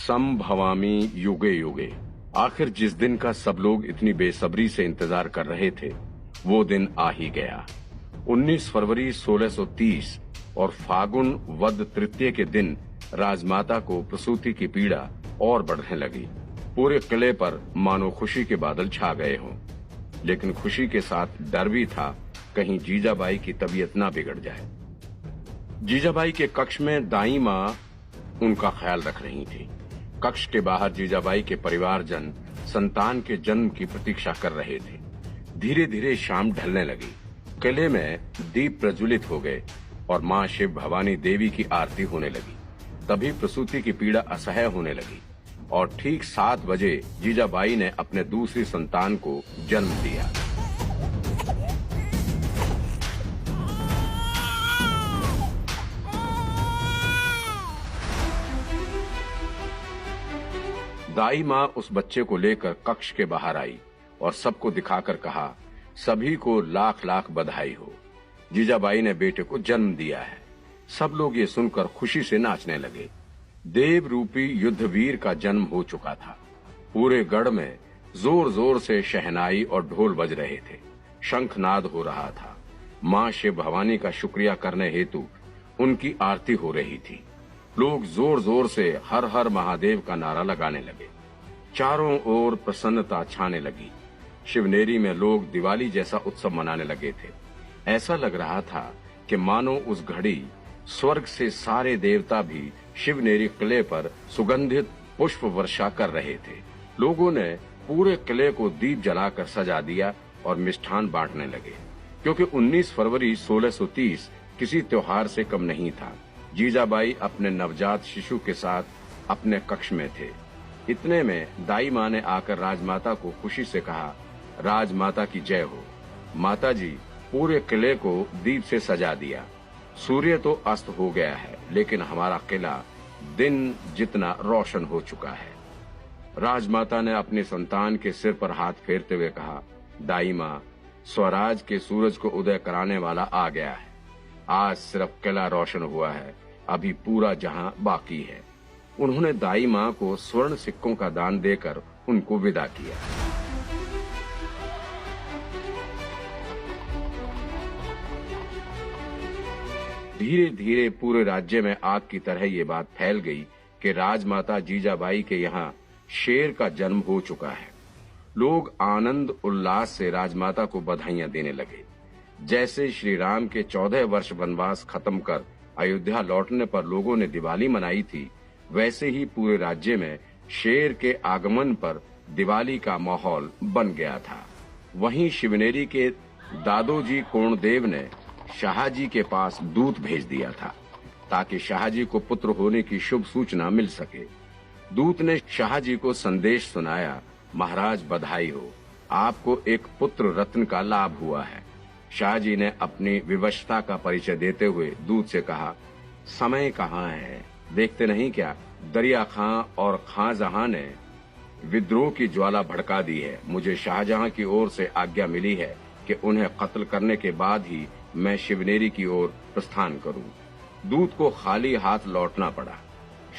संभवामि युगे युगे। आखिर जिस दिन का सब लोग इतनी बेसब्री से इंतजार कर रहे थे वो दिन आ ही गया। 19 फरवरी 1630 और फागुन वद तृतीय के दिन राजमाता को प्रसूति की पीड़ा और बढ़ने लगी। पूरे किले पर मानो खुशी के बादल छा गए हों, लेकिन खुशी के साथ डर भी था कहीं जीजाबाई की तबीयत ना बिगड़ जाए। जीजाबाई के कक्ष में दाई माँ उनका ख्याल रख रही थी। कक्ष के बाहर जीजाबाई के परिवारजन संतान के जन्म की प्रतीक्षा कर रहे थे। धीरे धीरे शाम ढलने लगी। किले में दीप प्रज्वलित हो गए और माँ शिव भवानी देवी की आरती होने लगी। तभी प्रसूति की पीड़ा असह्य होने लगी और ठीक 7 बजे जीजाबाई ने अपने दूसरी संतान को जन्म दिया। दाई माँ उस बच्चे को लेकर कक्ष के बाहर आई और सबको दिखाकर कहा, सभी को लाख लाख बधाई हो, जीजाबाई ने बेटे को जन्म दिया है। सब लोग ये सुनकर खुशी से नाचने लगे। देव रूपी युद्धवीर का जन्म हो चुका था। पूरे गढ़ में जोर जोर से शहनाई और ढोल बज रहे थे। शंखनाद हो रहा था। माँ शिव भवानी का शुक्रिया करने हेतु उनकी आरती हो रही थी। लोग जोर जोर से हर हर महादेव का नारा लगाने लगे। चारों ओर प्रसन्नता छाने लगी। शिवनेरी में लोग दिवाली जैसा उत्सव मनाने लगे थे। ऐसा लग रहा था कि मानो उस घड़ी स्वर्ग से सारे देवता भी शिवनेरी किले पर सुगंधित पुष्प वर्षा कर रहे थे। लोगों ने पूरे किले को दीप जलाकर सजा दिया और मिष्ठान बांटने लगे, क्योंकि 19 फरवरी 1630 किसी त्योहार से कम नहीं था। जीजाबाई अपने नवजात शिशु के साथ अपने कक्ष में थे। इतने में दाई माँ ने आकर राजमाता को खुशी से कहा, राजमाता की जय हो। माताजी, पूरे किले को दीप से सजा दिया। सूर्य तो अस्त हो गया है, लेकिन हमारा किला दिन जितना रोशन हो चुका है। राजमाता ने अपने संतान के सिर पर हाथ फेरते हुए कहा, दाई माँ, स्वराज के सूरज को उदय कराने वाला आ गया है। आज सिर्फ किला रोशन हुआ है, अभी पूरा जहां बाकी है। उन्होंने दाई माँ को स्वर्ण सिक्कों का दान देकर उनको विदा किया। धीरे धीरे पूरे राज्य में आग की तरह ये बात फैल गई कि राजमाता जीजाबाई के यहाँ शेर का जन्म हो चुका है। लोग आनंद उल्लास से राजमाता को बधाइयां देने लगे। जैसे श्री राम के 14 वर्ष वनवास खत्म कर अयोध्या लौटने पर लोगों ने दिवाली मनाई थी, वैसे ही पूरे राज्य में शेर के आगमन पर दिवाली का माहौल बन गया था। वहीं शिवनेरी के दादोजी कोणदेव ने शाहजी के पास दूत भेज दिया था ताकि शाहजी को पुत्र होने की शुभ सूचना मिल सके। दूत ने शाहजी को संदेश सुनाया, महाराज बधाई हो, आपको एक पुत्र रत्न का लाभ हुआ है। शाहजी ने अपनी विवशता का परिचय देते हुए दूत से कहा, समय कहाँ है, देखते नहीं क्या दरिया खां और खां जहां ने विद्रोह की ज्वाला भड़का दी है। मुझे शाहजहां की ओर से आज्ञा मिली है कि उन्हें कत्ल करने के बाद ही मैं शिवनेरी की ओर प्रस्थान करूं। दूत को खाली हाथ लौटना पड़ा।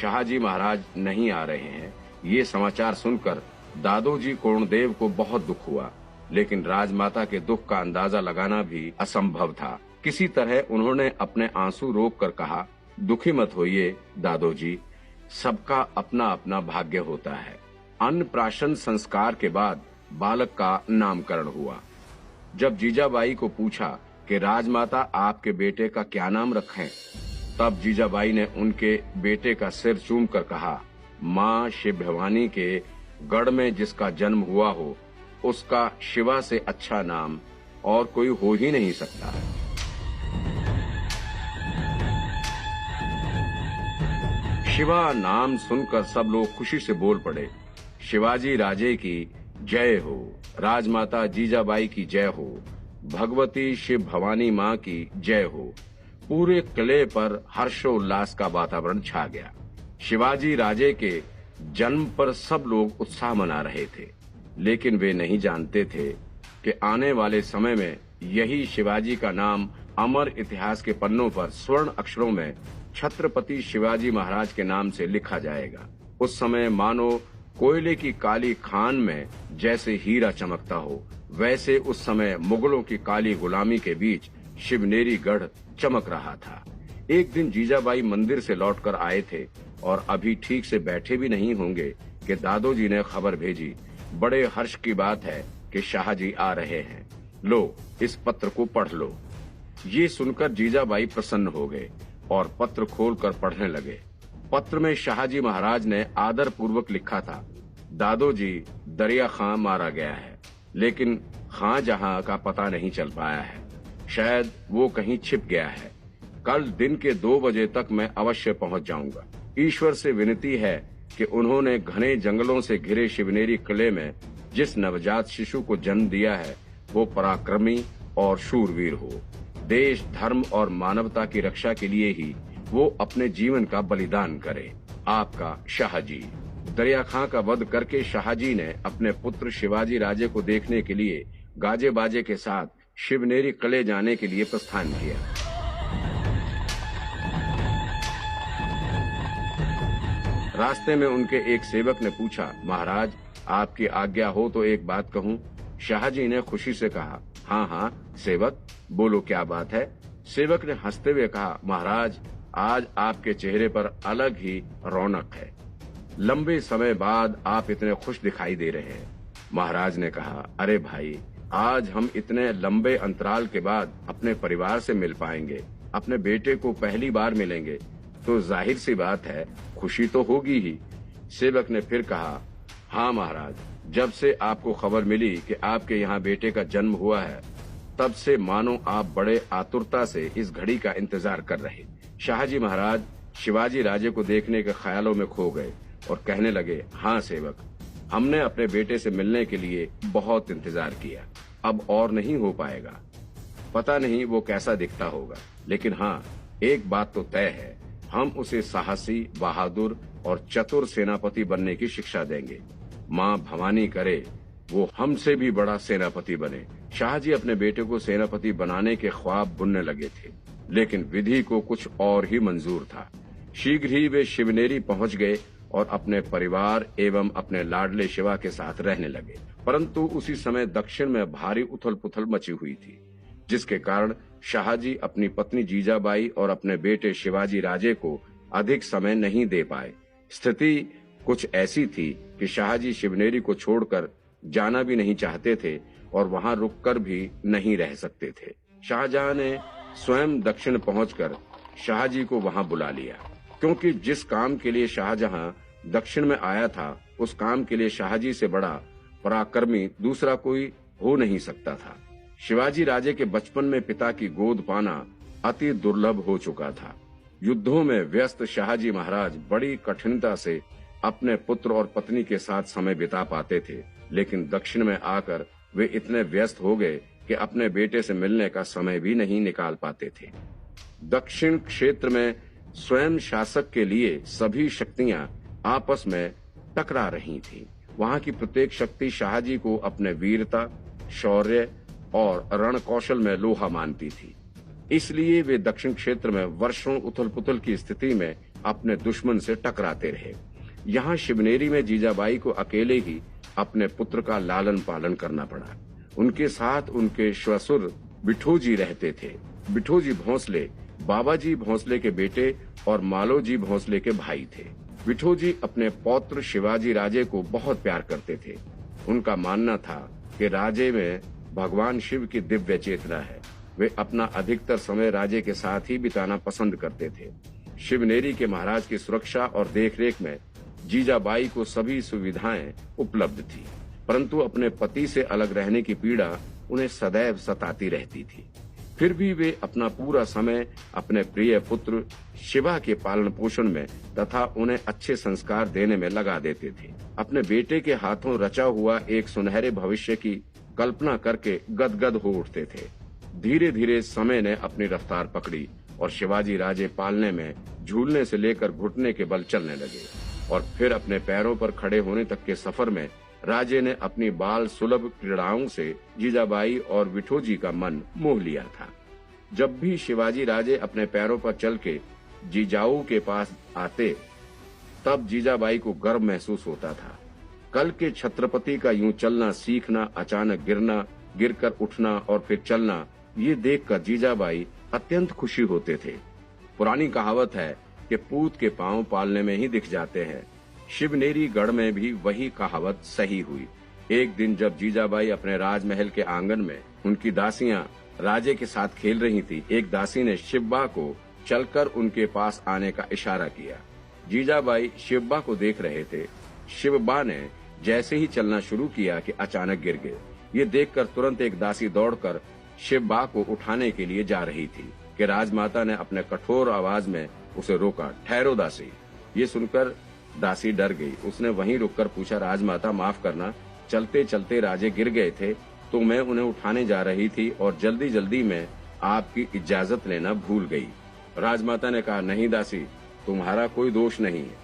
शाहजी महाराज नहीं आ रहे हैं। ये समाचार सुनकर दादोजी कोणदेव को बहुत दुख हुआ, लेकिन राजमाता के दुख का अंदाजा लगाना भी असंभव था। किसी तरह उन्होंने अपने आंसू रोककर कहा, दुखी मत होइए दादोजी, सबका अपना अपना भाग्य होता है। अन्नप्राशन संस्कार के बाद बालक का नामकरण हुआ। जब जीजाबाई को पूछा कि राजमाता आपके बेटे का क्या नाम रखें, तब जीजाबाई ने उनके बेटे का सिर चूमकर कहा, माँ शिव भवानी के गढ़ में जिसका जन्म हुआ हो उसका शिवा से अच्छा नाम और कोई हो ही नहीं सकता। शिवा नाम सुनकर सब लोग खुशी से बोल पड़े, शिवाजी राजे की जय हो, राजमाता जीजाबाई की जय हो, भगवती शिव भवानी माँ की जय हो। पूरे किले पर हर्षोल्लास का वातावरण छा गया। शिवाजी राजे के जन्म पर सब लोग उत्साह मना रहे थे, लेकिन वे नहीं जानते थे कि आने वाले समय में यही शिवाजी का नाम अमर इतिहास के पन्नों पर स्वर्ण अक्षरों में छत्रपति शिवाजी महाराज के नाम से लिखा जाएगा। उस समय मानो कोयले की काली खान में जैसे हीरा चमकता हो, वैसे उस समय मुगलों की काली गुलामी के बीच शिवनेरी गढ़ चमक रहा था। एक दिन जीजाबाई मंदिर से लौटकर आए थे और अभी ठीक से बैठे भी नहीं होंगे कि दादोजी ने खबर भेजी, बड़े हर्ष की बात है कि शाहजी आ रहे हैं, लो इस पत्र को पढ़ लो। ये सुनकर जीजाबाई प्रसन्न हो गए और पत्र खोलकर पढ़ने लगे। पत्र में शाहजी महाराज ने आदर पूर्वक लिखा था, दादोजी दरिया खां मारा गया है, लेकिन खां जहां का पता नहीं चल पाया है, शायद वो कहीं छिप गया है। कल दिन के 2 बजे तक मैं अवश्य पहुंच जाऊंगा। ईश्वर से विनती है कि उन्होंने घने जंगलों से घिरे शिवनेरी किले में जिस नवजात शिशु को जन्म दिया है वो पराक्रमी और शूरवीर हो। देश, धर्म और मानवता की रक्षा के लिए ही वो अपने जीवन का बलिदान करे। आपका शाहजी। दरिया खां का वध करके शाहजी ने अपने पुत्र शिवाजी राजे को देखने के लिए गाजे बाजे के साथ शिवनेरी किले जाने के लिए प्रस्थान किया। रास्ते में उनके एक सेवक ने पूछा, महाराज आपकी आज्ञा हो तो एक बात कहूं। शाहजी ने खुशी से कहा, हाँ हाँ सेवक, बोलो क्या बात है। सेवक ने हंसते हुए कहा, महाराज आज आपके चेहरे पर अलग ही रौनक है, लंबे समय बाद आप इतने खुश दिखाई दे रहे हैं। महाराज ने कहा, अरे भाई, आज हम इतने लंबे अंतराल के बाद अपने परिवार से मिल पाएंगे, अपने बेटे को पहली बार मिलेंगे, तो जाहिर सी बात है खुशी तो होगी ही। सेवक ने फिर कहा, हाँ महाराज, जब से आपको खबर मिली कि आपके यहाँ बेटे का जन्म हुआ है, तब से मानो आप बड़े आतुरता से इस घड़ी का इंतजार कर रहे। शाहजी महाराज शिवाजी राजे को देखने के ख्यालों में खो गए और कहने लगे, हाँ सेवक, हमने अपने बेटे से मिलने के लिए बहुत इंतजार किया, अब और नहीं हो पाएगा। पता नहीं वो कैसा दिखता होगा, लेकिन हाँ एक बात तो तय है, हम उसे साहसी, बहादुर और चतुर सेनापति बनने की शिक्षा देंगे। माँ भवानी करे वो हमसे भी बड़ा सेनापति बने। शाहजी अपने बेटे को सेनापति बनाने के ख्वाब बुनने लगे थे, लेकिन विधि को कुछ और ही मंजूर था। शीघ्र ही वे शिवनेरी पहुंच गए और अपने परिवार एवं अपने लाडले शिवा के साथ रहने लगे। परंतु उसी समय दक्षिण में भारी उथल पुथल मची हुई थी, जिसके कारण शाहजी अपनी पत्नी जीजाबाई और अपने बेटे शिवाजी राजे को अधिक समय नहीं दे पाए। स्थिति कुछ ऐसी थी कि शाहजी शिवनेरी को छोड़कर जाना भी नहीं चाहते थे और वहां रुककर भी नहीं रह सकते थे। शाहजहां ने स्वयं दक्षिण पहुंचकर शाहजी को वहां बुला लिया, क्योंकि जिस काम के लिए शाहजहां दक्षिण में आया था, उस काम के लिए शाहजी से बड़ा पराक्रमी दूसरा कोई हो नहीं सकता था। शिवाजी राजे के बचपन में पिता की गोद पाना अति दुर्लभ हो चुका था। युद्धों में व्यस्त शाहजी महाराज बड़ी कठिनता से अपने पुत्र और पत्नी के साथ समय बिता पाते थे, लेकिन दक्षिण में आकर वे इतने व्यस्त हो गए कि अपने बेटे से मिलने का समय भी नहीं निकाल पाते थे। दक्षिण क्षेत्र में स्वयं शासक के लिए सभी शक्तियां आपस में टकरा रही थीं। वहां की प्रत्येक शक्ति शाहजी को अपने वीरता, शौर्य और रण कौशल में लोहा मानती थी। इसलिए वे दक्षिण क्षेत्र में वर्षों उथल पुथल की स्थिति में अपने दुश्मन से टकराते रहे। यहाँ शिवनेरी में जीजाबाई को अकेले ही अपने पुत्र का लालन पालन करना पड़ा। उनके साथ उनके श्वशुर बिठोजी रहते थे। बिठोजी भोंसले बाबाजी भोंसले के बेटे और मालोजी भोंसले के भाई थे। बिठोजी अपने पौत्र शिवाजी राजे को बहुत प्यार करते थे। उनका मानना था कि राजे में भगवान शिव की दिव्य चेतना है। वे अपना अधिकतर समय राजे के साथ ही बिताना पसंद करते थे। शिवनेरी के महाराज की सुरक्षा और देखरेख में जीजाबाई को सभी सुविधाएं उपलब्ध थी, परंतु अपने पति से अलग रहने की पीड़ा उन्हें सदैव सताती रहती थी। फिर भी वे अपना पूरा समय अपने प्रिय पुत्र शिवा के पालन पोषण में तथा उन्हें अच्छे संस्कार देने में लगा देते थे। अपने बेटे के हाथों रचा हुआ एक सुनहरे भविष्य की कल्पना करके गदगद हो उठते थे। धीरे धीरे समय ने अपनी रफ्तार पकड़ी और शिवाजी राजे पालने में झूलने से लेकर घुटने के बल चलने लगे और फिर अपने पैरों पर खड़े होने तक के सफर में राजे ने अपनी बाल सुलभ क्रीड़ाओं से जीजाबाई और बिठोजी का मन मोह लिया था। जब भी शिवाजी राजे अपने पैरों पर चल के जीजाऊ के पास आते तब जीजाबाई को गर्व महसूस होता था। कल के छत्रपति का यूं चलना सीखना, अचानक गिरना, गिरकर उठना और फिर चलना, ये देखकर जीजाबाई अत्यंत खुशी होते थे। पुरानी कहावत है कि पूत के पांव पालने में ही दिख जाते हैं। शिवनेरी गढ़ में भी वही कहावत सही हुई। एक दिन जब जीजाबाई अपने राजमहल के आंगन में उनकी दासियां राजे के साथ खेल रही थी, एक दासी ने शिवबा को चलकर उनके पास आने का इशारा किया। जीजाबाई शिवबा को देख रहे थे। शिवबा ने जैसे ही चलना शुरू किया कि अचानक गिर गए। ये देखकर तुरंत एक दासी दौड़कर शिवबा को उठाने के लिए जा रही थी कि राजमाता ने अपने कठोर आवाज में उसे रोका। ठहरो दासी। ये सुनकर दासी डर गई। उसने वहीं रुककर पूछा, राजमाता माफ करना, चलते चलते राजे गिर गए थे तो मैं उन्हें उठाने जा रही थी और जल्दी जल्दी में आपकी इजाजत लेना भूल गई। राजमाता ने कहा, नहीं दासी, तुम्हारा कोई दोष नहीं है।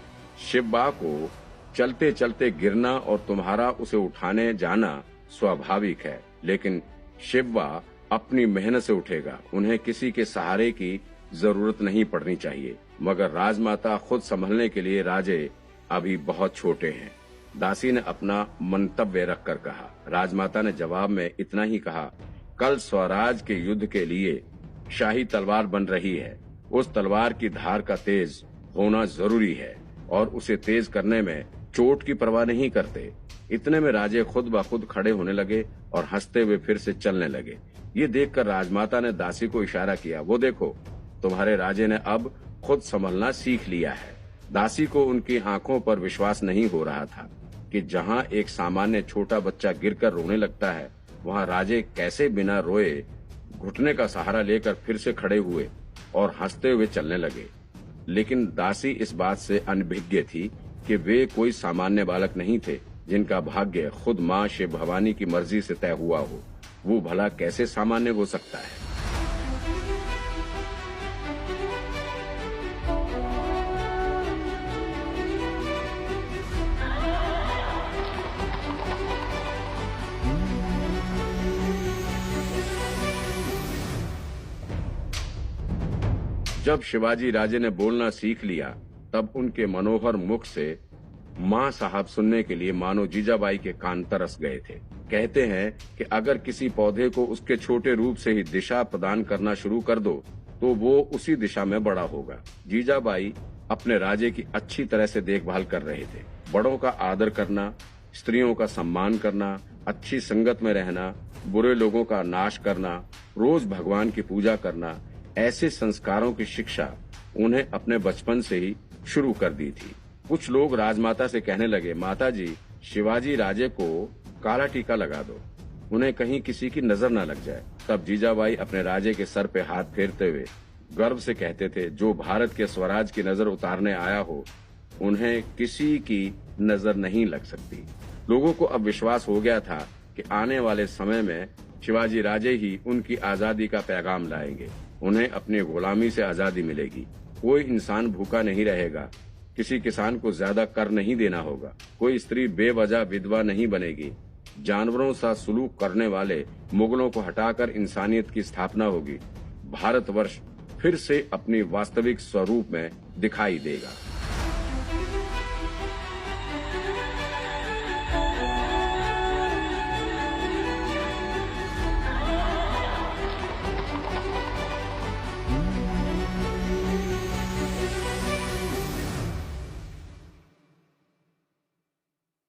शिवबा को चलते चलते गिरना और तुम्हारा उसे उठाने जाना स्वाभाविक है, लेकिन शिवबा अपनी मेहनत से उठेगा। उन्हें किसी के सहारे की जरूरत नहीं पड़नी चाहिए। मगर राजमाता खुद संभलने के लिए राजे अभी बहुत छोटे हैं। दासी ने अपना मंतव्य रखकर कहा। राजमाता ने जवाब में इतना ही कहा, कल स्वराज के युद्ध के लिए शाही तलवार बन रही है। उस तलवार की धार का तेज होना जरूरी है और उसे तेज करने में चोट की परवाह नहीं करते। इतने में राजे खुद ब खुद खड़े होने लगे और हंसते हुए फिर से चलने लगे। ये देखकर राजमाता ने दासी को इशारा किया, वो देखो, तुम्हारे राजे ने अब खुद संभलना सीख लिया है। दासी को उनकी आंखों पर विश्वास नहीं हो रहा था कि जहां एक सामान्य छोटा बच्चा गिरकर रोने लगता है, वहां राजे कैसे बिना रोए घुटने का सहारा लेकर फिर से खड़े हुए और हंसते हुए चलने लगे। लेकिन दासी इस बात से अनभिज्ञ थी कि वे कोई सामान्य बालक नहीं थे जिनका भाग्य खुद माँ शिव भवानी की मर्जी से तय हुआ हो। वो भला कैसे सामान्य हो सकता है। जब शिवाजी राजे ने बोलना सीख लिया, तब उनके मनोहर मुख से माँ साहब सुनने के लिए मानो जीजाबाई के कान तरस गए थे। कहते हैं कि अगर किसी पौधे को उसके छोटे रूप से ही दिशा प्रदान करना शुरू कर दो तो वो उसी दिशा में बड़ा होगा। जीजाबाई अपने राजे की अच्छी तरह से देखभाल कर रहे थे। बड़ों का आदर करना, स्त्रियों का सम्मान करना, अच्छी संगत में रहना, बुरे लोगों का नाश करना, रोज भगवान की पूजा करना, ऐसे संस्कारों की शिक्षा उन्हें अपने बचपन से ही शुरू कर दी थी। कुछ लोग राजमाता से कहने लगे, माताजी, शिवाजी राजे को काला टीका लगा दो, उन्हें कहीं किसी की नजर न लग जाए। तब जीजाबाई अपने राजे के सर पे हाथ फेरते हुए गर्व से कहते थे, जो भारत के स्वराज की नजर उतारने आया हो, उन्हें किसी की नजर नहीं लग सकती। लोगों को अब विश्वास हो गया था कि आने वाले समय में शिवाजी राजे ही उनकी आजादी का पैगाम लाएंगे। उन्हें अपनी गुलामी से आजादी मिलेगी। कोई इंसान भूखा नहीं रहेगा, किसी किसान को ज्यादा कर नहीं देना होगा, कोई स्त्री बेवजह विधवा नहीं बनेगी, जानवरों सा सुलूक करने वाले मुगलों को हटाकर इंसानियत की स्थापना होगी। भारतवर्ष फिर से अपनी वास्तविक स्वरूप में दिखाई देगा।